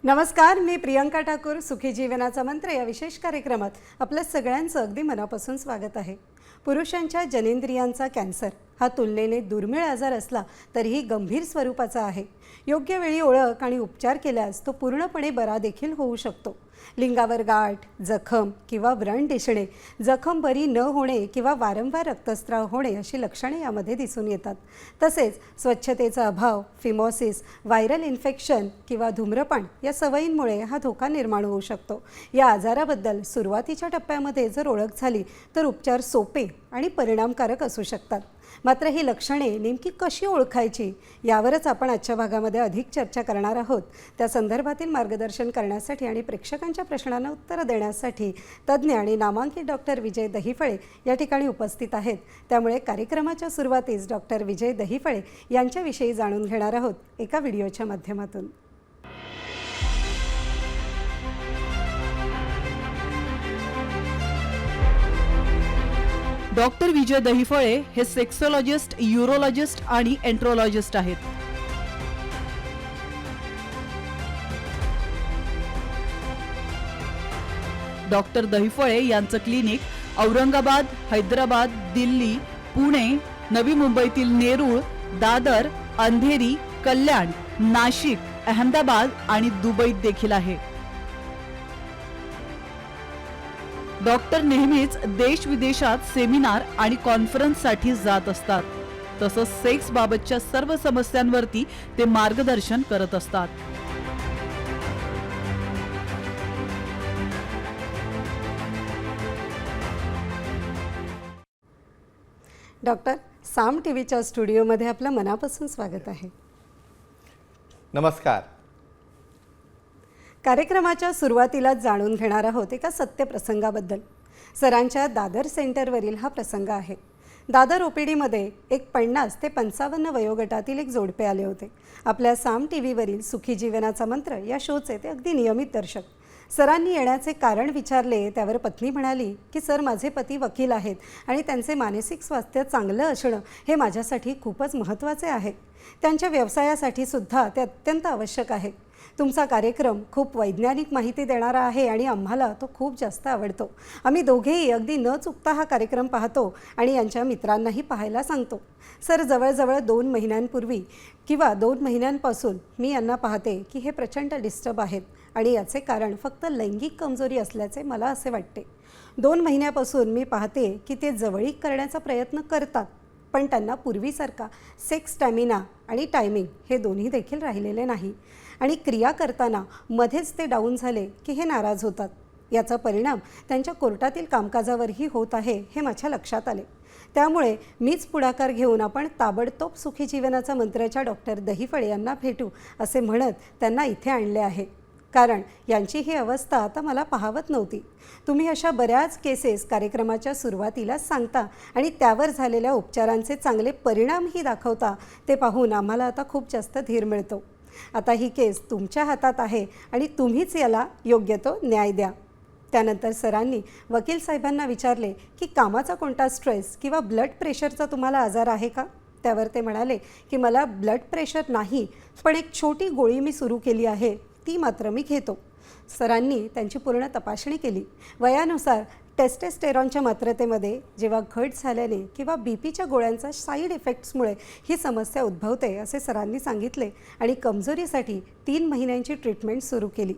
नमस्कार, मी प्रियंका ठाकूर. सुखी जीवनाचा मंत्र या विशेष कार्यक्रमात आपल्या सगळ्यांचं अगदी मनापासून स्वागत आहे. पुरुषांच्या जनेंद्रियांचा कॅन्सर हा तुलनेने दुर्मिळ आजार असला तरीही गंभीर स्वरूपाचा आहे. योग्य वेळी ओळख आणि उपचार केल्यास तो पूर्णपणे बरा देखील होऊ शकतो. लिंगावर गाठ, जखम किंवा व्रण दिसणे, जखम बरी न होणे किंवा वारंवार रक्तस्राव होणे अशी लक्षणे यामध्ये दिसून येतात. तसेच स्वच्छतेचा अभाव, फिमोसिस, व्हायरल इन्फेक्शन किंवा धूम्रपान या सवयींमुळे हा धोका निर्माण होऊ शकतो. या आजाराबद्दल सुरुवातीच्या टप्प्यामध्ये जर ओळख झाली तर उपचार सोपे आणि परिणामकारक असू शकतात. मात्र ही लक्षणे नेमकी कशी ओळखायची यावरच आपण आजच्या भागामध्ये अधिक चर्चा करणार आहोत. त्या संदर्भातील मार्गदर्शन करण्यासाठी आणि प्रेक्षकांच्या प्रश्नांना उत्तरं देण्यासाठी तज्ज्ञ आणि नामांकित डॉक्टर विजय दहिफळे या ठिकाणी उपस्थित आहेत. त्यामुळे कार्यक्रमाच्या सुरुवातीस डॉक्टर विजय दहिफळे यांच्याविषयी जाणून घेणार आहोत एका व्हिडिओच्या माध्यमातून. डॉक्टर विजय दहिफळे हे सेक्सोलॉजिस्ट, यूरोलॉजिस्ट आणि एंट्रोलॉजिस्ट आहेत. डॉक्टर दहिफळे यांचं क्लिनिक औरंगाबाद, हैदराबाद, दिल्ली, पुणे, नवी मुंबईतील नेरूळ, दादर, अंधेरी, कल्याण, नाशिक, अहमदाबाद आणि दुबईत देखील आहे. डॉक्टर नेहमीच देश विदेशात सेमिनार आणि कॉन्फरन्ससाठी जात असतात. तसंच सेक्स बाबतच्या सर्व समस्यांवरती ते मार्गदर्शन करत असतात. डॉक्टर, साम टीव्हीच्या स्टुडिओमध्ये आपलं मनापासून स्वागत आहे. नमस्कार. कार्यक्रमाच्या सुरुवातीला जाणून घेणार आहोत एका सत्यप्रसंगाबद्दल. सरांच्या दादर सेंटरवरील हा प्रसंग आहे. दादर ओपीडीमध्ये एक 50 ते 55 वयोगटातील एक जोडपे आले होते. आपल्या साम टीव्हीवरील सुखी जीवनाचा मंत्र या शोचे ते अगदी नियमित दर्शक. सरांनी येण्याचे कारण विचारले त्यावर पत्नी म्हणाली की सर, माझे पती वकील आहेत आणि त्यांचे मानसिक स्वास्थ्य चांगलं असणं हे माझ्यासाठी खूपच महत्त्वाचे आहे. त्यांच्या व्यवसायासाठी सुद्धा ते अत्यंत आवश्यक आहे. तुमचा कार्यक्रम खूप वैज्ञानिक माहिती देणारा आहे आणि आम्हाला तो खूप जास्त आवडतो. आम्ही दोघेही अगदी न चुकता हा कार्यक्रम पाहतो आणि यांच्या मित्रांनाही पाहायला सांगतो. सर, जवळजवळ 2 महिन्यांपूर्वी किंवा 2 महिन्यांपासून मी यांना पाहते की हे प्रचंड डिस्टर्ब आहेत आणि याचे कारण फक्त लैंगिक कमजोरी असल्याचे मला असे वाटते. 2 महिन्यापासून मी पाहते की ते जवळीक करण्याचा प्रयत्न करतात, पण त्यांना पूर्वीसारखा सेक्स स्टॅमिना आणि टायमिंग हे दोन्ही देखील राहिलेले नाही आणि क्रिया करताना मध्येच ते डाऊन झाले की हे नाराज होतात. याचा परिणाम त्यांच्या कोर्टातील कामकाजावरही होत आहे हे माझ्या लक्षात आले. त्यामुळे मीच पुढाकार घेऊन आपण ताबडतोब सुखी जीवनाचा मंत्राच्या डॉक्टर दहिफळे यांना भेटू असे म्हणत त्यांना इथे आणले आहे. कारण यांची ही अवस्था आता मला पाहावत नव्हती. तुम्ही अशा बऱ्याच केसेस कार्यक्रमाच्या सुरुवातीलाच सांगता आणि त्यावर झालेल्या उपचारांचे चांगले परिणामही दाखवता. ते पाहून आम्हाला आता खूप जास्त धीर मिळतो. आता ही केस तुमच्या हातात आहे आणि तुम्हीच याला योग्य तो न्याय द्या. त्यानंतर सरांनी वकील साहेबांना विचारले की कामाचा कोणता स्ट्रेस किंवा ब्लड प्रेशरचा तुम्हाला आजार आहे का. त्यावर ते म्हणाले की मला ब्लड प्रेशर नाही, पण एक छोटी गोळी मी सुरू केली आहे, ती मात्र मी घेतो. सरांनी त्यांची पूर्ण तपासणी केली. वयानुसार टेस्टेस्टेरॉनच्या मात्रतेमध्ये जेव्हा घट झाल्याने किंवा बीपीच्या गोळ्यांचा साईड इफेक्ट्समुळे ही समस्या उद्भवते असे सरांनी सांगितले आणि कमजोरीसाठी 3 महिन्यांची ट्रीटमेंट सुरू केली.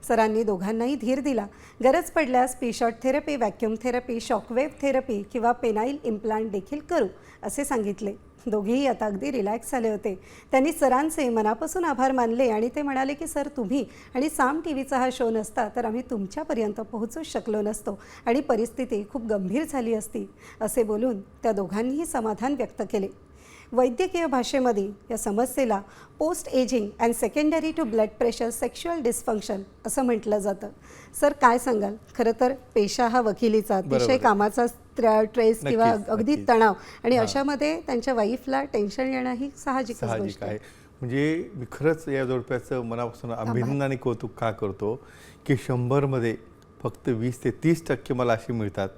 सरांनी दोघांनाही धीर दिला. गरज पडल्यास P shot therapy, vacuum therapy, shockwave therapy किंवा पेनाईल इम्प्लांट देखील करू असे सांगितले. दोघेही आता अगदी रिलॅक्स झाले होते. त्यांनी सरांचे मनापासून आभार मानले आणि ते म्हणाले की सर, तुम्ही आणि साम टीव्हीचा हा शो नसता तर आम्ही तुमच्यापर्यंत पोहोचू शकलो नसतो आणि परिस्थिती खूप गंभीर झाली असती असे बोलून त्या दोघांनीही समाधान व्यक्त केले. वैद्यकीय भाषेमध्ये या समस्येला post ageing and secondary to blood pressure sexual dysfunction असं म्हटलं जातं. सर, काय सांगाल? खरं तर पेशा हा वकिलीचा अतिशय कामाचा स्ट्रेस किंवा अगदी तणाव आणि अशामध्ये त्यांच्या वाईफला टेन्शन येणं ही साहजिक आहे. म्हणजे मी खरंच या जोडप्याचं मनापासून अभिनंदन आणि कौतुक का करतो की 100मध्ये फक्त 20 ते 30% मला अशी मिळतात.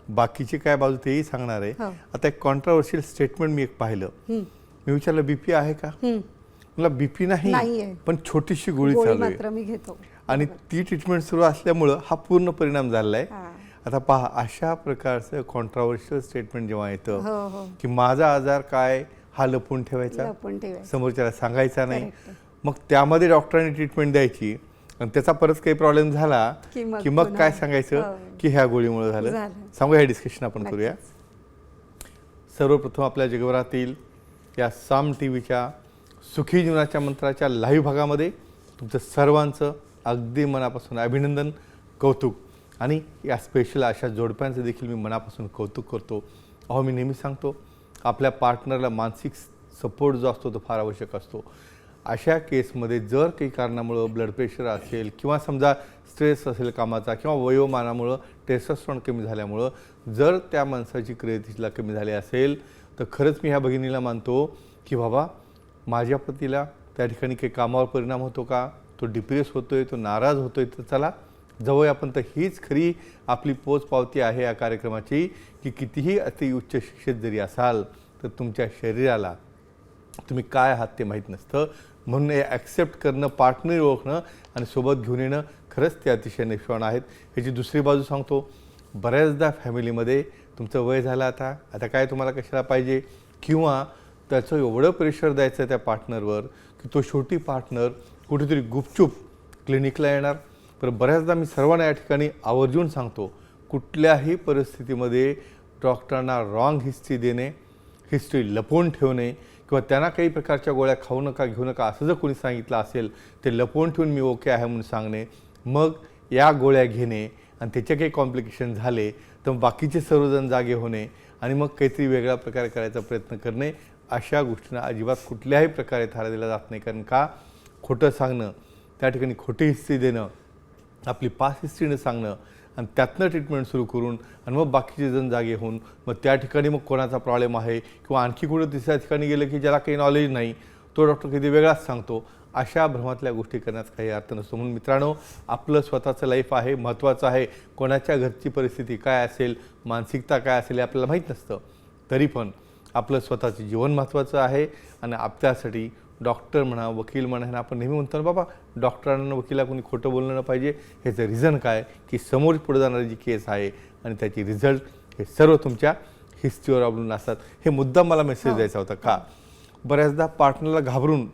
बाकीची काय बाजू तेही सांगणार आहे. आता एक कॉन्ट्रावर्शियल स्टेटमेंट मी एक पाहिलं. मी विचारलं बीपी आहे का, मला बीपी नाहीये. नाही पण छोटीशी गोळी गोळी चालू आहे मात्र मी घेतो. आणि ती ट्रीटमेंट सुरू असल्यामुळं हा पूर्ण परिणाम झालेला आहे. हा. आता पहा, अशा प्रकारचं कॉन्ट्राव्हर्शियल स्टेटमेंट जेव्हा येतं हो हो की माझा आजार काय हा लपवून ठेवायचा, लपून ठेवायचं. समोरच्याला सांगायचा नाही, Correct. मग त्यामध्ये डॉक्टरांनी ट्रीटमेंट द्यायची आणि त्याचा परत काही प्रॉब्लेम झाला की मग की मग पुन्हा- काय सांगायचं हो. की ह्या गोळीमुळे झालं. झालं. सांगूया, हे डिस्कशन आपण नक्कीच. करूया. सर्वप्रथम आपल्या जगभरातील या साम टी व्हीच्या सुखी जीवनाच्या मंत्राच्या लाईव्ह भागामध्ये तुमचं सर्वांचं अगदी मनापासून अभिनंदन, कौतुक आणि या स्पेशल अशा जोडप्यांचं देखील मी मनापासून कौतुक करतो. अहो, मी नेहमी सांगतो, आपल्या पार्टनरला मानसिक सपोर्ट जो असतो तो फार आवश्यक असतो. अशा केसमध्ये जर काही कारणामुळं ब्लड प्रेशर असेल किंवा समजा स्ट्रेस असेल कामाचा किंवा वयोमानामुळं टेस्टोस्टेरोन कमी झाल्यामुळं जर त्या माणसाची क्रिएटिव्हिटीला कमी झाली असेल तर खरंच मी ह्या भगिनीला मानतो की बाबा, माझ्या पतीला त्या ठिकाणी काही कामावर परिणाम होतो का, तो डिप्रेस होतोय, तो नाराज होतोय, तर चला जाऊया आपण. तर हीच खरी आपली पोचपावती आहे या कार्यक्रमाची की कितीही अति उच्च शिक्षित जरी असाल तर तुमच्या शरीराला तुम्ही काय आहात ते माहीत नसतं. म्हणून हे ॲक्सेप्ट करणं, पार्टनर ओळखणं आणि सोबत घेऊन येणं खरंच ते अतिशय निष्पावण आहेत. ह्याची दुसरी बाजू सांगतो, बऱ्याचदा फॅमिलीमध्ये तुमचं वय झालं, आता काय तुम्हाला कशाला पाहिजे, किंवा त्याचं एवढं प्रेशर द्यायचं त्या पार्टनरवर की तो शेवटी पार्टनर कुठेतरी गुपचूप क्लिनिकला येणार. तर बऱ्याचदा मी सर्वांना या ठिकाणी आवर्जून सांगतो, कुठल्याही परिस्थितीमध्ये डॉक्टरांना रॉंग हिस्ट्री देणे, हिस्ट्री लपवून ठेवणे किंवा त्यांना काही प्रकारच्या गोळ्या खाऊ नका, घेऊ नका असं जर कोणी सांगितलं असेल ते लपवून ठेवून मी ओके आहे म्हणून सांगणे, मग या गोळ्या घेणे आणि त्याचे काही कॉम्प्लिकेशन झाले तर बाकीचे सर्वजण जागे होणे आणि मग काहीतरी वेगळ्या प्रकारे करायचा प्रयत्न करणे, अशा गोष्टींना अजिबात कुठल्याही प्रकारे थारा दिला जात नाही. कारण का, खोटं सांगणं, त्या ठिकाणी खोटी हिस्ट्री देणं, आपली पास्ट हिस्ट्रीनं सांगणं आणि त्यातनं ट्रीटमेंट सुरू करून आणि मग बाकीचे जण जागे होऊन मग त्या ठिकाणी मग कोणाचा प्रॉब्लेम आहे किंवा आणखी कुठं तिसऱ्या ठिकाणी गेलं की ज्याला काही नॉलेज नाही तो डॉक्टर कधी वेगळाच सांगतो, अशा भ्रमातल्या गोष्टी करण्यात काही अर्थ नसतो. म्हणून मित्रांनो, आपलं स्वतःचं लाईफ आहे, महत्त्वाचं आहे. कोणाच्या घरची परिस्थिती काय असेल, मानसिकता काय असेल हे आपल्याला माहीत नसतं. तरी पण आपलं स्वतःचं जीवन महत्त्वाचं आहे आणि आपल्यासाठी डॉक्टर म्हणा, वकील म्हणा, ह्यांना आपण नेहमी म्हणतो ना, बाबा डॉक्टरांना वकिला कोणी खोटं बोललं नाही पाहिजे. ह्याचं रिझन काय की समोर पुढे जाणारी जी केस आहे आणि त्याची रिझल्ट हे सर्व तुमच्या हिस्ट्रीवर अवलंबून असतात. हे मुद्दा मला मेसेज द्यायचा होता. का, बऱ्याचदा पार्टनरला घाबरून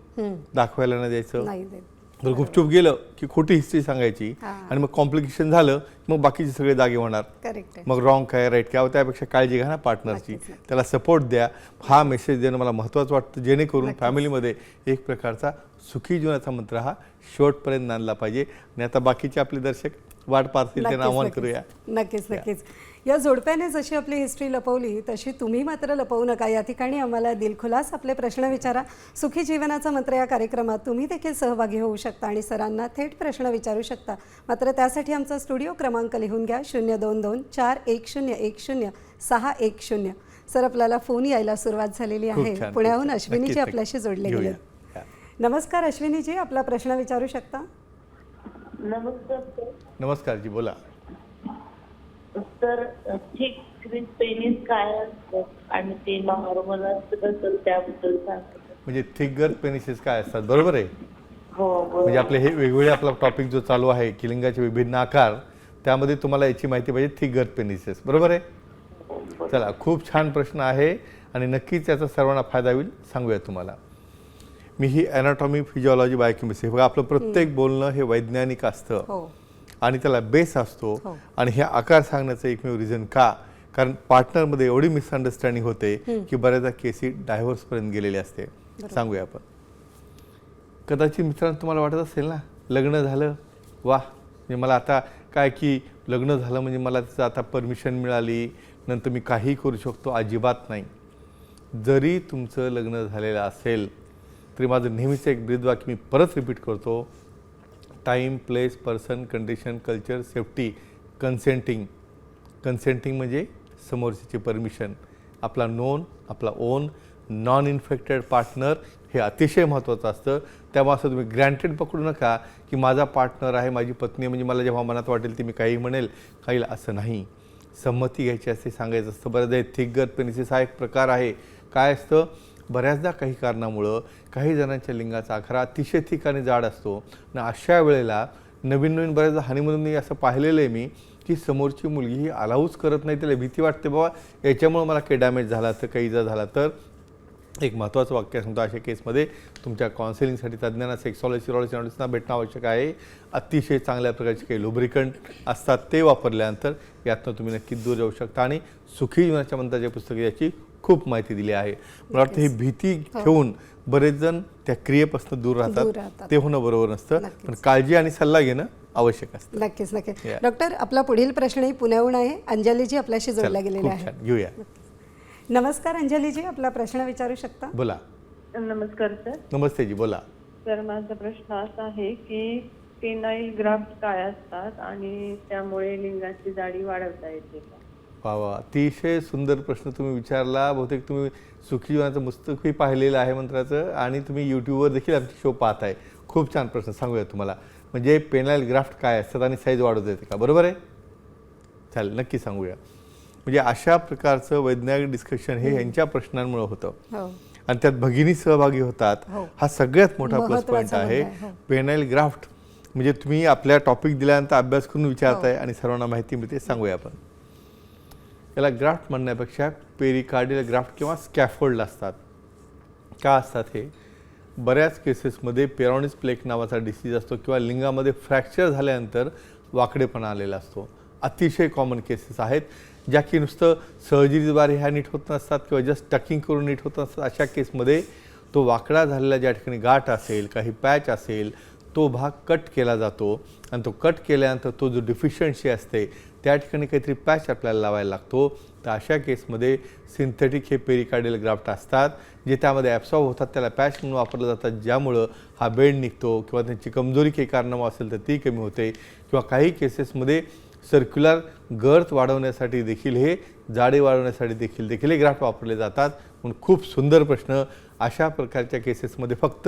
दाखवायला नाही द्यायचं, नाही देत. तर गुपचूप गेलं की खोटी हिस्ट्री सांगायची आणि मग कॉम्प्लिकेशन झालं मग बाकीचे सगळे जागे होणार. करेक्ट आहे. मग रॉंग काय राईट काय, त्यापेक्षा काळजी घ्या ना पार्टनरची, नक्कीच. त्याला सपोर्ट द्या. हा मेसेज देणं मला महत्त्वाचं वाटतं, जेणेकरून फॅमिलीमध्ये एक प्रकारचा सुखी जीवनाचा मंत्र हा शेवटपर्यंत नांदला पाहिजे. आणि आता बाकीचे आपले दर्शक वाट पाहतील त्यांना आव्हान करूया. नक्कीच नक्कीच. या जोडप्याने जशी आपली हिस्ट्री लपवली तशी तुम्ही मात्र लपवू नका. या ठिकाणी आम्हाला दिलखुलास आपले प्रश्न विचारा. सुखी जीवनाचा मंत्र या कार्यक्रमात तुम्ही देखील सहभागी होऊ शकता आणि सरांना थेट प्रश्न विचारू शकता. मात्र त्यासाठी आमचा स्टुडिओ क्रमांक लिहून घ्या, 022410610. सर, आपल्याला फोन यायला सुरुवात झालेली खूप आहे. छान, पुण्याहून खूप छान. अश्विनीजी नक्कीच, आपल्याशी जोडले घेऊया. गेले. नमस्कार अश्विनीजी, आपला प्रश्न विचारू शकता. नमस्कार सर. नमस्कार जी, बोला. सर, थिक पेनिस काय असतं आणि ते नॉर्मल असतं का सर, त्याबद्दल सांगा. म्हणजे थिक गर्थ पेनिसेस काय असतात, बरोबर आहे? हो बरोबर. म्हणजे आपले हे वेगवेगळे आपला टॉपिक जो चालू आहे की लिंगाचे विभिन्न आकार, त्यामध्ये तुम्हाला याची माहिती पाहिजे, थिक गर्थ पेनिसेस, बरोबर आहे? चला, खूप छान प्रश्न आहे आणि नक्कीच याचा सर्वांना फायदा होईल. सांगूया तुम्हाला. मी ही ॲनाटॉमी, फिजिओलॉजी, बायोकेमिस्ट्री, बघा आपलं प्रत्येक बोलणं हे वैज्ञानिक असतं हो आणि त्याला बेस असतो. हो. आणि हे आकार सांगण्याचं एकमेव रिझन का, कारण पार्टनरमध्ये एवढी मिसअंडरस्टँडिंग होते की बऱ्याचदा केसी डायव्होर्सपर्यंत गेलेली असते. सांगूया आपण. कदाचित मित्रांनो तुम्हाला वाटत असेल ना, लग्न झालं, वा, म्हणजे मला आता काय की लग्न झालं म्हणजे मला त्याचं आता परमिशन मिळाली, नंतर मी काहीही करू शकतो. अजिबात नाही. जरी तुमचं लग्न झालेलं असेल तरी माझं नेहमीचं एक ब्रीदवाक्य मी परत रिपीट करतो, time, place, person, condition, culture, safety, consenting. Consenting म्हणजे समोरच्याची परमिशन, आपला नोन, आपला ओन, नॉन इन्फेक्टेड पार्टनर, हे अतिशय महत्त्वाचं असतं. त्यामुळे असं तुम्ही ग्रँटेड पकडू नका की माझा पार्टनर आहे, माझी पत्नी, म्हणजे मला जेव्हा मनात वाटेल ती मी काही म्हणेल, काही असं नाही. संमती घ्यायची असते, सांगायचं असतं. बरं, थिक गर्थ पेनिसेस हा एक प्रकार आहे. काय असतं, बऱ्याचदा काही कारणामुळं काही जणांच्या लिंगाचा आकार अतिशय थिक आणि जाड असतो आणि अशा वेळेला नवीन बऱ्याचदा हनीमूननी असं पाहिलेलं आहे मी की समोरची मुलगी ही अलाऊच करत नाही, त्याला भीती वाटते बाबा याच्यामुळं मला काही डॅमेज झाला तर काही इजा झाला तर. एक महत्त्वाचं वाक्य सांगतो, अशा केसमध्ये तुमच्या काउन्सिलिंगसाठी तज्ज्ञांना सेक्सॉलॉजिस्टना भेटणं आवश्यक आहे. अतिशय चांगल्या प्रकारचे काही लुब्रिकंट असतात ते वापरल्यानंतर यातनं तुम्ही नक्कीच दूर जाऊ शकता आणि सुखी जीवनाच्या मंत्राच्या पुस्तकात याची खूप माहिती दिली आहे. मला वाटतं ही भीती ठेवून बरेच जण त्या क्रियेपासून दूर राहतात, ते होणं बरोबर नसतं, पण काळजी आणि सल्ला घेणं आवश्यक असतं. नक्कीच नक्कीच. डॉक्टर, आपला पुढील प्रश्नही पुण्याहून आहे. अंजलीजी आपल्याशी जोडल्या गेलेल्या खूप आहे. छान, घेऊया. नमस्कार अंजलीजी, आपला प्रश्न विचारू शकता. बोला. नमस्कार सर. नमस्ते जी, बोला. सर, माझा प्रश्न असा आहे की पेनाइल ग्राफ्ट काय असतात आणि त्यामुळे लिंगाची जाडी वाढवता येते का? वा, अतिशय सुंदर प्रश्न तुम्ही विचारला. बहुतेक तुम्ही सुखी जीवनाचं पुस्तकही पाहिलेलं आहे मंत्राचं आणि तुम्ही यूट्यूबवर देखील आमची शो पाहताय. खूप छान प्रश्न, सांगूया तुम्हाला. म्हणजे पेनाइल ग्राफ्ट काय असतात आणि साईज वाढवता येते का, बरोबर आहे? चालेल, नक्की सांगूया. म्हणजे अशा प्रकारचं वैज्ञानिक डिस्कशन हे यांच्या प्रश्नांमुळे होतं आणि त्यात भगिनी सहभागी होतात. हा सगळ्यात मोठा प्लस पॉईंट आहे. पेनाइल ग्राफ्ट म्हणजे तुम्ही आपल्या टॉपिक दिल्यानंतर अभ्यास करून विचारताय आणि सर्वांना माहिती मिळते. सांगूया आपण. याला ग्राफ्ट म्हणण्यापेक्षा पेरिकार्डियल ग्राफ्ट किंवा स्कॅफोल्ड असतात. का असतात हे? बऱ्याच केसेसमध्ये पेरोनिस प्लेक नावाचा डिसीज असतो किंवा लिंगामध्ये फ्रॅक्चर झाल्यानंतर वाकडेपणा आलेला असतो. अतिशय कॉमन केसेस आहेत ज्या की नुसतं सर्जरीद्वारे ह्या नीट होत नसतात किंवा जस्ट टकिंग करून नीट होत नसतात. अशा केसमध्ये तो वाकडा झालेला ज्या ठिकाणी गाठ असेल, काही पॅच असेल, तो भाग कट केला जातो आणि तो कट केल्यानंतर तो जो डिफिशियन्सी असते त्या ठिकाणी काहीतरी पॅच आपल्याला लावायला लागतो. तर अशा केसमध्ये सिंथेटिक हे पेरिकार्डियल ग्राफ्ट असतात जे त्यामध्ये ॲब्सॉर्ब होतात, त्याला पॅच म्हणून वापरले जातात, ज्यामुळं हा बेंड निघतो किंवा त्यांची कमजोरी काही कारणामुळे असेल तर ती कमी होते. किंवा काही केसेसमध्ये सर्क्युलर गर्थ वाढवण्यासाठी देखील हे जाडे वाढवण्यासाठी देखील हे ग्राफ्ट वापरले जातात. म्हणून खूप सुंदर प्रश्न. अशा प्रकारच्या केसेसमध्ये फक्त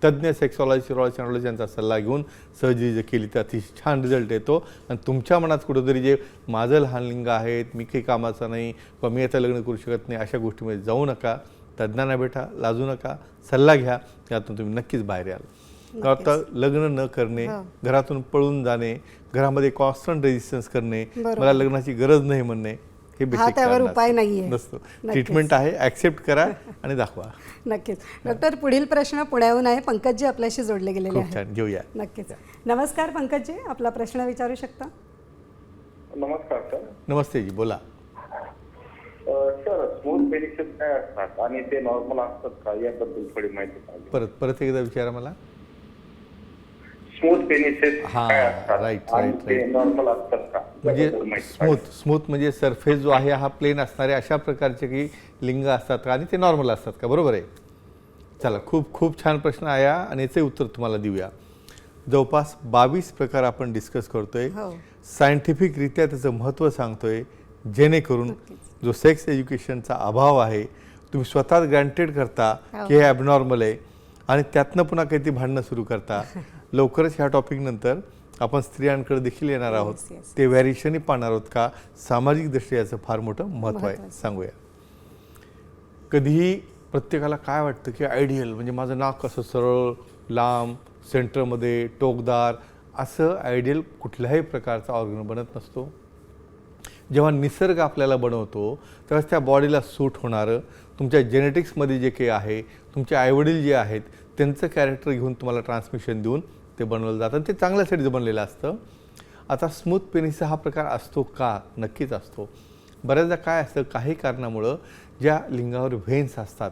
तज्ज्ञ सेक्सॉलॉजी यांचा सल्ला घेऊन सर्जरी जर केली तर अतिशय छान रिझल्ट येतो. आणि तुमच्या मनात कुठंतरी जे माझं लहान लिंग आहेत, मी काही कामाचं नाही किंवा मी आता लग्न करू शकत नाही, अशा गोष्टीमध्ये जाऊ नका. तज्ज्ञांना भेटा, लाजू नका, सल्ला घ्या, त्यातून तुम्ही नक्कीच बाहेर याल. आता लग्न न करणे, घरातून पळून जाणे, घरामध्ये कॉन्स्टंट रेजिस्टन्स करणे, मला लग्नाची गरज नाही म्हणणे, हे बेसिक त्यावर उपाय नाहीये. नसतो. ट्रीटमेंट आहे, ॲक्सेप्ट करा आणि दाखवा. नक्कीच. डॉक्टर, पुढील प्रश्न पुण्याहून आहे. पंकजजी आपल्याशी जोडले गेलेले खूप छान, घेऊया. नक्कीच. नमस्कार पंकजजी, आपला प्रश्न विचारू शकता. नमस्कार सर. नमस्ते जी, बोला. सर, स्मूथ पेनिसेस काय असतात आणि ते नॉर्मल असतात का, याबद्दल थोडी माहिती पाहिजे. परत एकदा विचारा मला. स्मूथ पेनिसेस काय असतात राईट आणि राईट ते राईट नॉर्मल असतात का, म्हणजे याबद्दल माहिती पाहिजे. स्मूथ म्हणजे सरफेस जो आहे हा प्लेन असणारे अशा प्रकारचे काही लिंग असतात का आणि ते नॉर्मल असतात का, बरोबर आहे? चला, खूप छान प्रश्न आहे आणि याचे उत्तर तुम्हाला देऊया. जवळपास 22 प्रकार आपण डिस्कस करतोय. सायंटिफिकरित्या त्याचं महत्त्व सांगतोय, जेणेकरून जो सेक्स एज्युकेशनचा अभाव आहे तुम्ही स्वतःच ग्रँटेड करता की हे ॲबनॉर्मल आहे आणि त्यातनं पुन्हा काही ती भांडणं सुरू करता. लवकरच ह्या टॉपिक नंतर आपण स्त्रियांकडे देखील येणार आहोत. ते व्हॅरिएशनही पाहणार आहोत का सामाजिक दृष्ट्या याचं फार मोठं महत्त्व आहे. सांगूया. कधीही प्रत्येकाला काय वाटतं की आयडियल म्हणजे माझं नाक असं सरळ, लांब, सेंटरमध्ये टोकदार, असं आयडियल कुठल्याही प्रकारचा ऑर्गन बनत नसतो. जेव्हा निसर्ग आपल्याला बनवतो तेव्हा त्या बॉडीला सूट होणारं तुमच्या जेनेटिक्समध्ये जे काही आहे, तुमचे आईवडील जे आहेत त्यांचं कॅरेक्टर घेऊन तुम्हाला ट्रान्समिशन देऊन ते बनवलं जातं. ते चांगल्यासाठी बनलेलं असतं. आता स्मूथ पेनिस हा प्रकार असतो का? नक्कीच असतो. बऱ्याचदा काय असतं, काही कारणामुळं ज्या लिंगावर व्हेन्स असतात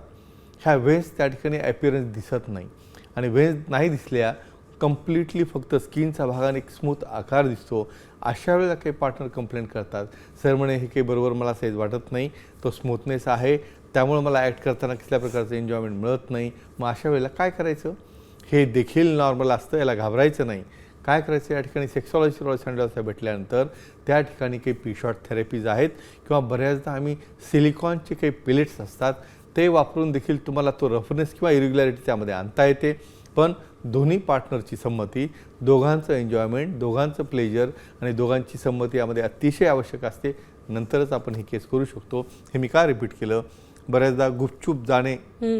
ह्या व्हेन्स त्या ठिकाणी ॲपिअरन्स दिसत नाही आणि व्हेन्स नाही दिसल्या, कम्प्लिटली फक्त स्किनचा भागाने एक स्मूथ आकार दिसतो. अशा वेळेला काही पार्टनर कंप्लेंट करतात, सर म्हणे हे काही बरोबर मला साईज वाटत नाही, तो स्मूथनेस आहे त्यामुळे मला ॲक्ट करताना कसल्या प्रकारचं एन्जॉयमेंट मिळत नाही. मग अशा वेळेला काय करायचं? हे देखील नॉर्मल असतं, याला घाबरायचं नाही. काय करायचं, या ठिकाणी सेक्सॉलॉजी भेटल्यानंतर त्या ठिकाणी काही पी-शॉट थेरपीज आहेत किंवा बऱ्याचदा आम्ही सिलिकॉनचे काही पिलेट्स असतात ते वापरून देखील तुम्हाला तो रफनेस किंवा इरेग्युलॅरिटी त्यामध्ये आणता येते. पण दोन्ही पार्टनरची संमती, दोघांचं एन्जॉयमेंट, दोघांचं प्लेजर आणि दोघांची संमती यामध्ये अतिशय आवश्यक असते. नंतरच आपण ही केस करू शकतो. हे मी का रिपीट केलं? बऱ्याचदा गुपचूप जाणे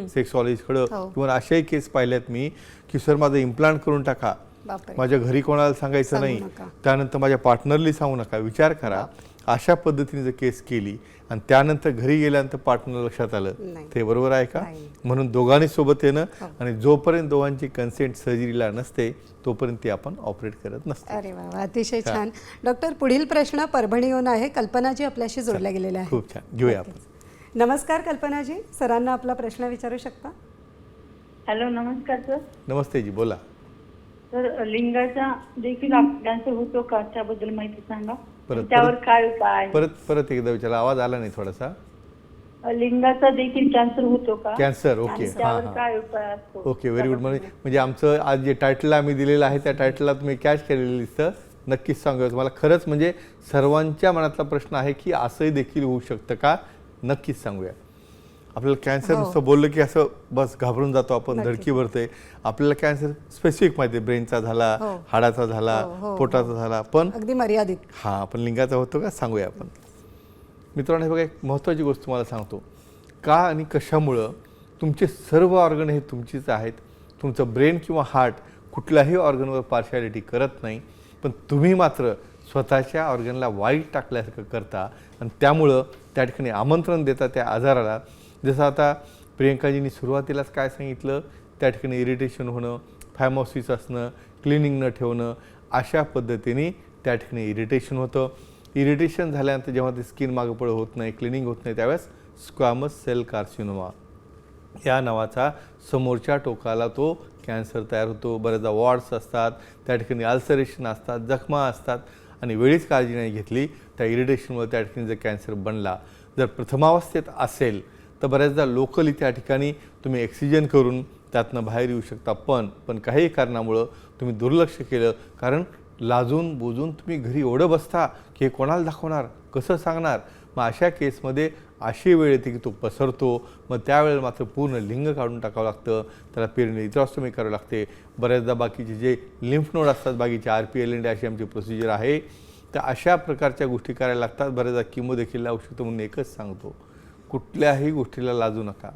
सेक्सॉलॉजिस्टकडं हो. किंवा अशाही केस पाहिल्यात मी की सर माझं इम्प्लांट करून टाका, बापरे. माझ्या घरी कोणाला सांगायचं सांगू नाही, नका. त्यानंतर माझ्या पार्टनरली सांगू नका. विचार करा, अशा पद्धतीने जर केस केली आणि त्यानंतर घरी गेल्यानंतर पार्टनर लक्षात आलं, नाही. ते बरोबर आहे का? नाही. म्हणून दोघांनी सोबत येणं हो. आणि जोपर्यंत दोघांची कन्सेंट सर्जरीला नसते तोपर्यंत ती आपण ऑपरेट करत नसते. अरे वा वा, अतिशय छान. डॉक्टर, पुढील प्रश्न परभणीहून आहे. कल्पनाजी आपल्याशी जोडल्या गेलेल्या आहे. खूप छान, घेऊया आपण. नमस्कार कल्पनाजी, सरांना आपला प्रश्न विचारू शकता. हॅलो, नमस्कार सर. नमस्ते जी, बोला. तर लिंगाचा देखील कॅन्सर होतो का, त्याबद्दल माहिती सांगा. परत- त्यावर काय उपाय आहे? परत एकदा विचारा, आवाज आला नाही थोडासा. लिंगाचा देखील कॅन्सर होतो का, कॅन्सर, ओके. आणि हां त्यावर हां, काय उपाय असतो? Okay, very good. म्हणजे आमचं आज जे टायटल आम्ही दिलेलं आहे त्या टायटलला तुम्ही कॅच केलेलं दिसतं. नक्कीच सांगूया तुम्हाला. खरंच म्हणजे सर्वांच्या मनातला प्रश्न आहे की असंही देखील होऊ शकतं का. नक्कीच सांगूया. आपल्याला कॅन्सर हो. नुसतं बोललं की असं बस घाबरून जातो आपण, नक्की. धडकी भरते. आपल्याला कॅन्सर स्पेसिफिक माहिती आहे, ब्रेनचा झाला, हो. हाडाचा झाला, हो, हो, पोटाचा झाला, पण अगदी मर्यादित. हां, पण लिंगाचा होतो का सांगूया आपण. मित्रांनो, हे बघा, एक महत्त्वाची गोष्ट तुम्हाला सांगतो. का आणि कशामुळं तुमचे सर्व ऑर्गन हे तुमचीच आहेत. तुमचं ब्रेन किंवा हार्ट कुठल्याही ऑर्गनवर पार्शालिटी करत नाही, पण तुम्ही मात्र स्वतःच्या ऑर्गनला वाईट टाकल्यासारखं करता आणि त्यामुळं त्या ठिकाणी आमंत्रण देता त्या आजाराला. जसं आता प्रियंकाजींनी सुरुवातीलाच काय सांगितलं, त्या ठिकाणी इरिटेशन होणं, फायमॉसिस असणं, क्लिनिंग न ठेवणं, अशा पद्धतीने त्या ठिकाणी इरिटेशन होतं. इरिटेशन झाल्यानंतर जेव्हा ते स्किन मागं पुढं होत नाही, क्लिनिंग होत नाही, त्यावेळेस स्क्वॅमस सेल कार्सिनोमा या नावाचा समोरच्या टोकाला तो कॅन्सर तयार होतो. बऱ्याचदा वॉर्ड्स असतात, त्या ठिकाणी अल्सरेशन असतात, जखमा असतात आणि वेळीच काळजी नाही घेतली त्या इरिटेशनमुळे त्या ठिकाणी जर कॅन्सर बनला, जर प्रथमावस्थेत असेल तर बऱ्याचदा लोकली त्या ठिकाणी तुम्ही एक्सिजन करून त्यातनं बाहेर येऊ शकता. पण काही कारणामुळं तुम्ही दुर्लक्ष केलं, कारण लाजून बुजून तुम्ही घरी एवढं बसता की हे कोणाला दाखवणार, कसं सांगणार. मग अशा केसमध्ये अशी वेळ येते की तो पसरतो. मग त्यावेळेला मात्र पूर्ण लिंग काढून टाकावं लागतं, त्याला पेरिनेक्टॉमी करावं लागते. बऱ्याचदा बाकीचे जे लिम्फ नोड असतात, बाकीचे RPL अशी आमची प्रोसिजर आहे, तर अशा प्रकारच्या गोष्टी करायला लागतात. बऱ्याचदा किमो देखील लावू शकतो. म्हणून एकच सांगतो, कुठल्याही गोष्टीला लाजू नका.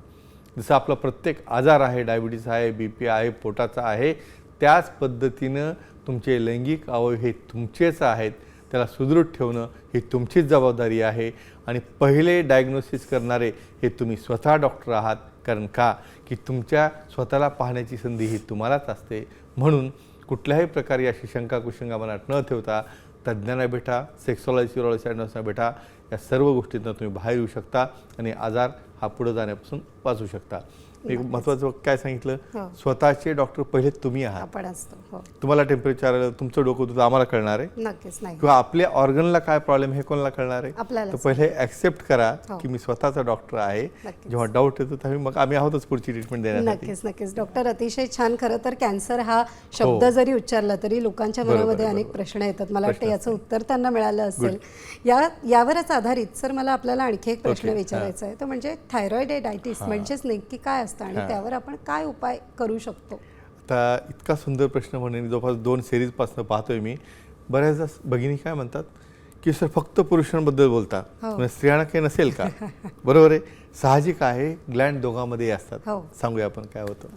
जसं आपला प्रत्येक आजार आहे, डायबिटीस आहे, BP आहे, पोटाचा आहे, त्याच पद्धतीनं तुमचे लैंगिक अवयव हे तुमचेच आहेत. त्याला सुदृढ ठेवणं ही तुमचीच जबाबदारी आहे. आणि पहिले डायग्नोसिस करणारे हे तुम्ही स्वतः डॉक्टर आहात. कारण का की तुमच्या स्वतःला पाहण्याची संधी ही तुम्हालाच असते. म्हणून कुठल्याही प्रकारे अशी शंका कुशंका मनात न ठेवता तज्ज्ञांना भेटा, सेक्सॉलॉजी युरोलॉजिस्टना भेटा. या सर्व गोष्टींना तुम्ही बाहेर येऊ शकता आणि आजार हा पुढे जाण्यापासून वाचू शकता. एक महत्त्वाचं काय सांगितलं, हो. स्वतःचे डॉक्टर पहिले तुम्ही आहात. आपण असतो. हो, तुम्हाला टेम्परेचर आलं, तुमचं डोकं दुखतं, आम्हाला कळणार आहे. नक्कीच नाही. किंवा आपल्या ऑर्गनला काय प्रॉब्लेम हे कोणाला कळणार आहे. आपल्याला तर पहिले ॲक्सेप्ट करा हो. की मी स्वतःचा डॉक्टर आहे. नक्कीच. जेव्हा डाऊट येतो तेव्हा मग आम्ही आहोतच पुढची ट्रीटमेंट देण्यासाठी. नक्कीच नक्कीच. डॉक्टर, अतिशय छान. खरं तर कॅन्सर हा शब्द हो. जरी उच्चारला तरी लोकांच्या बरोबर, मनामध्ये अनेक बरोबर. प्रश्न येतात. मला वाटतं प्रश्न याचं उत्तर त्यांना मिळालं असेल. यावरच आधारित सर मला आपल्याला आणखी एक प्रश्न ओके, विचारायचा आहे. तो म्हणजे थायरॉइडायटिस म्हणजेच नेमकी काय असतं आणि त्यावर आपण काय उपाय करू शकतो. आता इतका सुंदर प्रश्न म्हणून जवळपास 2 सिरीजपासून पाहतोय मी. बऱ्याचदा भगिनी काय म्हणतात की सर फक्त पुरुषांबद्दल बोलता, हो. पण स्त्रियांना काही नसेल का. बरोबर आहे, साहजिक आहे. ग्लँड दोघांमध्ये असतात. हो. सांगूया आपण काय होतं.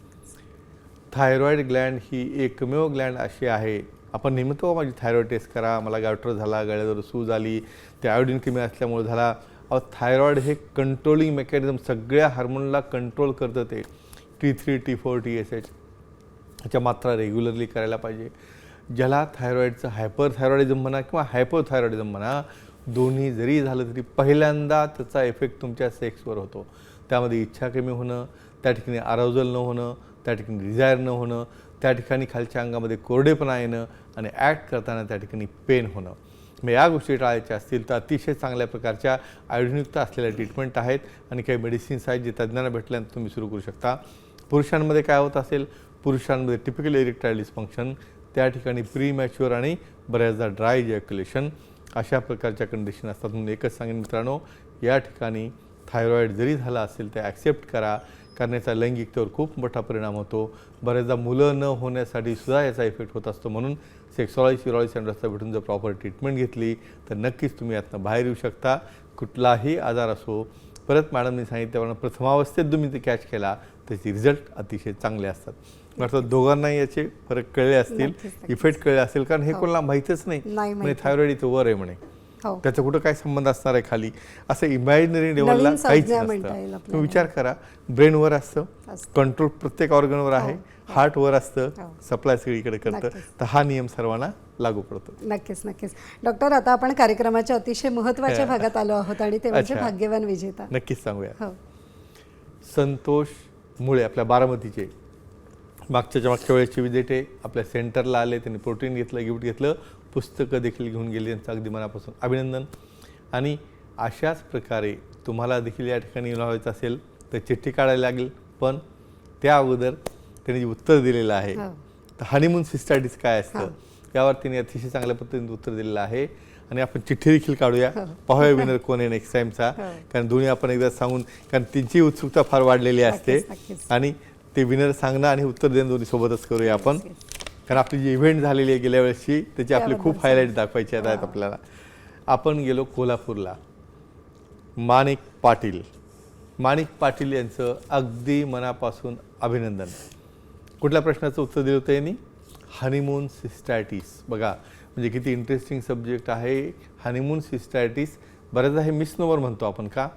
थायरॉइड ग्लँड ही एकमेव ग्लँड अशी आहे. आपण नेहमी तो माझी थायरॉइड टेस्ट करा, मला गावठर झाला, गळ्यावर सूज आली, ते आयोडीन कमी असल्यामुळे झाला. थायरॉइड हे कंट्रोलिंग मेकॅनिझम, सगळ्या हार्मोनला कंट्रोल करतं. ते T3, T4, TSH ह्याच्या मात्रा रेग्युलरली करायला पाहिजे. ज्याला थायरॉइडचं हायपरथायरॉइडिझम म्हणा किंवा हायपोथायरॉइडिझम म्हणा, दोन्ही जरी झालं तरी पहिल्यांदा त्याचा इफेक्ट तुमच्या सेक्सवर होतो. त्यामध्ये इच्छा कमी होणं, त्या ठिकाणी अराउजल न होणं, त्या ठिकाणी डिझायर न होणं, त्या ठिकाणी खालच्या अंगामध्ये कोरडेपणा येणं आणि ॲक्ट करताना त्या ठिकाणी पेन होणं. मग या गोष्टी टाळायच्या असतील तर अतिशय चांगल्या प्रकारच्या आयोडीनयुक्त असलेल्या ट्रीटमेंट आहेत आणि काही मेडिसिन्स आहेत जे तज्ज्ञांना भेटल्यानंतर तुम्ही सुरू करू शकता. पुरुषांमध्ये काय होत असेल, पुरुषांमध्ये टिपिकल इरेक्टाईल डिस्फंक्शन, त्या ठिकाणी प्रीमॅच्युअर आणि बऱ्याचदा ड्राय इजॅक्युलेशन अशा प्रकारच्या कंडिशन असतात. म्हणून एकच सांगेन मित्रांनो, या ठिकाणी थायरॉईड जरी झाला असेल तर ॲक्सेप्ट करा, कारण याचा लैंगिकतेवर खूप मोठा परिणाम होतो. बऱ्याचदा मुलं न होण्यासाठी सुद्धा याचा इफेक्ट होत असतो. म्हणून सेक्सॉलॉजी युरोलॉजी सेंटर्सला भेटून जर प्रॉपर ट्रीटमेंट घेतली तर नक्कीच तुम्ही यातनं बाहेर येऊ शकता. कुठलाही आजार असो, परत मॅडमनी सांगितल्याप्रमाणे प्रथमावस्थेत तुम्ही ते कॅच केला त्याचे रिझल्ट अतिशय चांगले असतात. मला दोघांनाही याचे फरक कळले असतील, इफेक्ट कळले असेल, कारण हे कोणाला माहीतच नाही म्हणजे थायरॉइड इथं वर आहे म्हणे, त्याचा कुठं काय संबंध असणार आहे खाली, असं इमॅजिनरी लेवलला काहीच नसतं. तुम्ही विचार करा, ब्रेनवर असतं कंट्रोल, प्रत्येक ऑर्गनवर आहे, हार्टवर असतं, सप्लाय सगळीकडे करतं. तर हा नियम सर्वांना लागू पडतो. नक्कीच नक्कीच. डॉक्टर, आता आपण कार्यक्रमाच्या अतिशय महत्त्वाच्या भागात आलो आहोत आणि ते म्हणजे भाग्यवान विजेता. नक्कीच सांगूया. संतोष मुळे आपल्या बारामतीचे मागच्या वेळेचे विजेते आपल्या सेंटरला आले, त्यांनी प्रोटीन घेतलं, गिफ्ट घेतलं, पुस्तकं देखील घेऊन गेली. त्यांचं अगदी मनापासून अभिनंदन. आणि अशाच प्रकारे तुम्हाला देखील या ठिकाणी व्हायचं असेल तर चिठ्ठी काढायला लागेल, पण त्या अगोदर त्यांनी जे उत्तर दिलेलं आहे तर हनीमून सिस्टायटिस काय असतं यावर त्यांनी अतिशय चांगल्या पद्धतीने उत्तर दिलेलं आहे. आणि आपण चिठ्ठी देखील काढूया, पाहूया विनर कोण आहे नेक्स्ट टाइमचा, कारण दोन्ही आपण एकदा सांगून, कारण त्यांची उत्सुकता फार वाढलेली असते आणि ते विनर सांगणं आणि उत्तर देणं दोन्ही सोबतच करूया आपण, कारण आपली जी इव्हेंट झालेली आहे गेल्या वेळेसची त्याची आपले खूप हायलाईट दाखवायचे आहेत आपल्याला. आपण गेलो कोल्हापूरला. माणिक पाटील यांचं अगदी मनापासून अभिनंदन. कुठल्या प्रश्नाचं उत्तर दिलं होतं यांनी? हनीमून सिस्टायटिस. बघा म्हणजे किती इंटरेस्टिंग सब्जेक्ट आहे हनीमून सिस्टायटिस. बऱ्याचदा हे मिसनोवर म्हणतो आपण, का?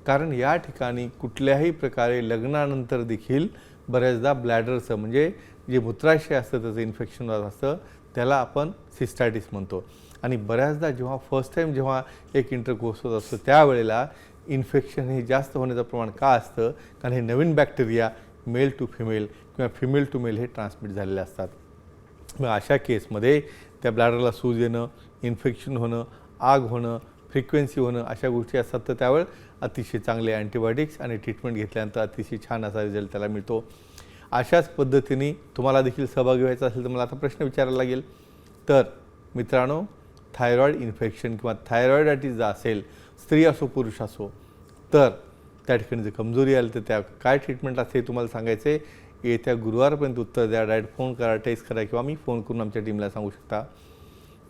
कारण या ठिकाणी कुठल्याही प्रकारे लग्नानंतर देखील बऱ्याचदा ब्लॅडरचं म्हणजे जे मूत्राशय असतं त्याचं इन्फेक्शन असतं, त्याला आपण सिस्टायटिस म्हणतो. आणि बऱ्याचदा जेव्हा फर्स्ट टाईम जेव्हा एक इंटरकोर्स होत असतो त्यावेळेला इन्फेक्शन हे जास्त होण्याचं प्रमाण का असतं? कारण हे नवीन बॅक्टेरिया मेल टू फिमेल किंवा फिमेल टू मेल हे ट्रान्समिट झालेले असतात. मग अशा केसमध्ये त्या ब्लॅडरला सूज येणं, इन्फेक्शन होणं, आग होणं, फ्रिक्वेन्सी होणं अशा गोष्टी असतात. तर त्यावेळेस अतिशय चांगले अँटीबायोटिक्स आणि ट्रीटमेंट घेतल्यानंतर अतिशय छान असा रिझल्ट त्याला मिळतो. अशाच पद्धतीने तुम्हाला देखील सहभागी व्हायचा असेल तर मला आता प्रश्न विचारायला लागेल. तर मित्रांनो, थायरॉईड इन्फेक्शन किंवा थायरॉइडायटिस जर असेल, स्त्री असो पुरुष असो, तर त्या ठिकाणी जर कमजोरी आली तर त्या काय ट्रीटमेंट असते हे तुम्हाला सांगायचं आहे. येत्या गुरुवारपर्यंत उत्तर द्या, डायरेक्ट फोन करा, टेक्स्ट करा किंवा मी फोन करून आमच्या टीमला सांगू शकता.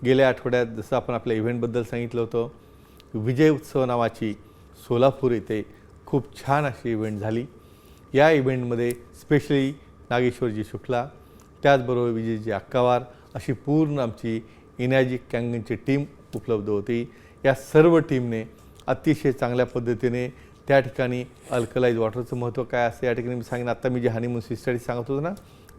गेल्या आठवड्यात जसं आपण आपल्या इव्हेंटबद्दल सांगितलं होतं, विजय उत्सव नावाची सोलापूर येथे खूप छान अशी इव्हेंट झाली. या इव्हेंटमध्ये स्पेशली नागेश्वरजी शुक्ला, त्याचबरोबर विजयजी अक्कावार अशी पूर्ण आमची इनॅजिक कँगनची टीम उपलब्ध होती. या सर्व टीमने अतिशय चांगल्या पद्धतीने त्या ठिकाणी अल्कलाइज वॉटरचं महत्त्व काय असतं या ठिकाणी मी सांगेन. आत्ता मी जे हनीमून सिस्टायटिस सांगत होतो ना,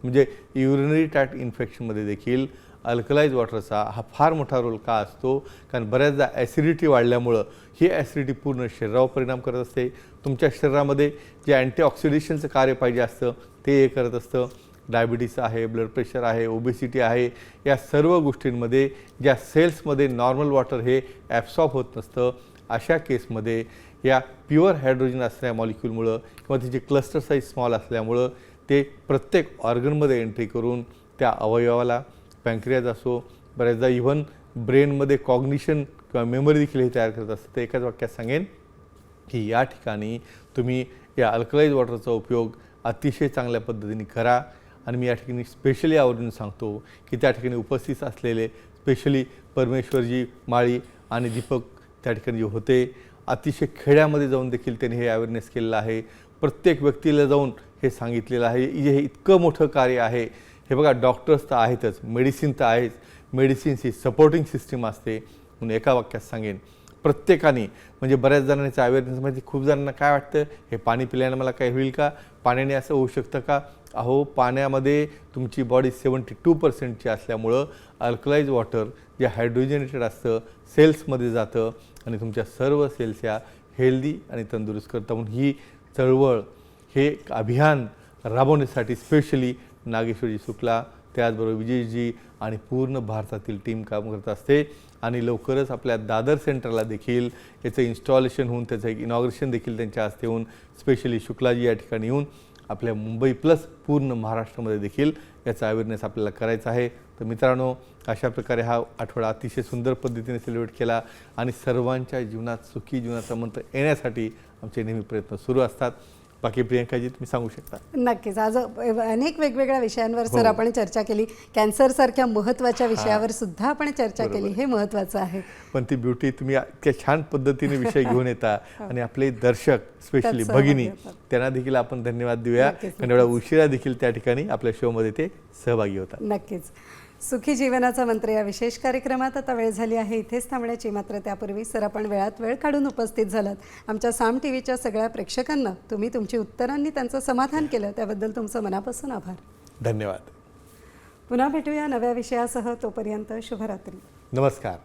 म्हणजे युरिनरी ट्रॅक्ट इन्फेक्शनमध्ये देखील अल्कलाइज वॉटरचा हा फार मोठा रोल का असतो? कारण बऱ्याचदा ॲसिडिटी वाढल्यामुळं ही ॲसिडिटी पूर्ण शरीरावर परिणाम करत असते. तुमच्या शरीरामध्ये जे अँटीऑक्सिडेशनचं कार्य पाहिजे असतं ते हे करत असतं. डायबिटीस आहे, ब्लड प्रेशर आहे, ओबेसिटी आहे, या सर्व गोष्टींमध्ये ज्या सेल्समध्ये नॉर्मल वॉटर हे ॲब्सॉर्ब होत नसतं, अशा केसमध्ये या प्युअर हायड्रोजन असणाऱ्या मॉलिक्यूलमुळं किंवा तिची क्लस्टर साईज स्मॉल असल्यामुळं ते प्रत्येक ऑर्गनमध्ये एंट्री करून त्या अवयवाला, पँक्रियाज असो, बऱ्याचदा इव्हन ब्रेनमध्ये कॉग्निशन किंवा मेमरी देखील हे तयार करत असतं. तर एकाच वाक्यात सांगेन की या ठिकाणी तुम्ही या अल्कलाइज वॉटरचा उपयोग अतिशय चांगल्या पद्धतीने करा. आणि मी या ठिकाणी स्पेशली आवर्जून सांगतो की त्या ठिकाणी उपस्थित असलेले स्पेशली परमेश्वरजी माळी आणि दीपक त्या ठिकाणी जे होते, अतिशय खेड्यामध्ये जाऊन देखील त्यांनी हे अवेअरनेस केलेलं आहे. प्रत्येक व्यक्तीला जाऊन हे सांगितलेलं आहे. हे इतकं मोठं कार्य आहे. हे बघा, डॉक्टर्स तर आहेतच, मेडिसिन तर आहेच, मेडिसिन्स ही सपोर्टिंग सिस्टीम असते. म्हणून एका वाक्यात सांगेन, प्रत्येकाने म्हणजे बऱ्याच जणांचं अवेअरनेस म्हणजे खूप जणांना काय वाटतं, हे पाणी पिल्यानं मला काय होईल का, पाण्याने असं होऊ शकतं का? अहो, पाण्यामध्ये तुमची बॉडी 72% असल्यामुळं अल्कलाइज वॉटर जे हायड्रोजनेटेड असतं सेल्समध्ये जातं आणि तुमच्या सर्व सेल्स या हेल्दी आणि तंदुरुस्त करतं. म्हणून ही चळवळ, हे अभियान राबवण्यासाठी स्पेशली नागेश्वरजी शुक्ला, त्याचबरोबर विजयजी आणि पूर्ण भारतातील टीम काम करत असते. आणि लवकरच आपल्या दादर सेंटरला देखील याचं इन्स्टॉलेशन होऊन त्याचं एक इनॉग्रेशन देखील त्यांच्या हस्ते होऊन स्पेशली शुक्लाजी या ठिकाणी येऊन आपल्या मुंबई प्लस पूर्ण महाराष्ट्रामध्ये देखील याचा अवेअरनेस आपल्याला करायचा आहे. तर मित्रांनो, अशा प्रकारे हा आठवडा अतिशय सुंदर पद्धतीने सेलिब्रेट केला आणि सर्वांच्या जीवनात सुखी जीवनाचा मंत्र येण्यासाठी आमचे नेहमी प्रयत्न सुरू असतात. बाकी प्रियंकाजी तुम्ही सांगू शकता. नक्कीच. आज अनेक वेगवेगळ्या विषयांवर सर आपण चर्चा केली. कॅन्सरसारख्या महत्त्वाच्या विषयावर सुद्धा आपण चर्चा केली. हे महत्त्वाचं आहे. पण ती ब्युटी तुम्ही इतक्या छान पद्धतीने विषय घेऊन येता आणि आपले दर्शक स्पेशली त्यात सहभागी भगिनी होतात. त्यांना देखील आपण धन्यवाद देऊया. नक्कीच, कारण एवढा उशिरा देखील त्या ठिकाणी आपल्या शोमध्ये ते सहभागी होतात. नक्कीच. सुखी जीवनाचा मंत्र या विशेष कार्यक्रमात आता वेळ झाली आहे इथेच थांबण्याची. मात्र त्यापूर्वी सर आपण वेळात वेळ काढून उपस्थित झालात. आमच्या साम टी व्हीच्या सगळ्या प्रेक्षकांना तुम्ही तुमची उत्तरांनी त्यांचं समाधान केलं त्याबद्दल तुमचं मनापासून आभार. धन्यवाद. पुन्हा भेटूया नव्या विषयासह. तोपर्यंत शुभरात्री. नमस्कार.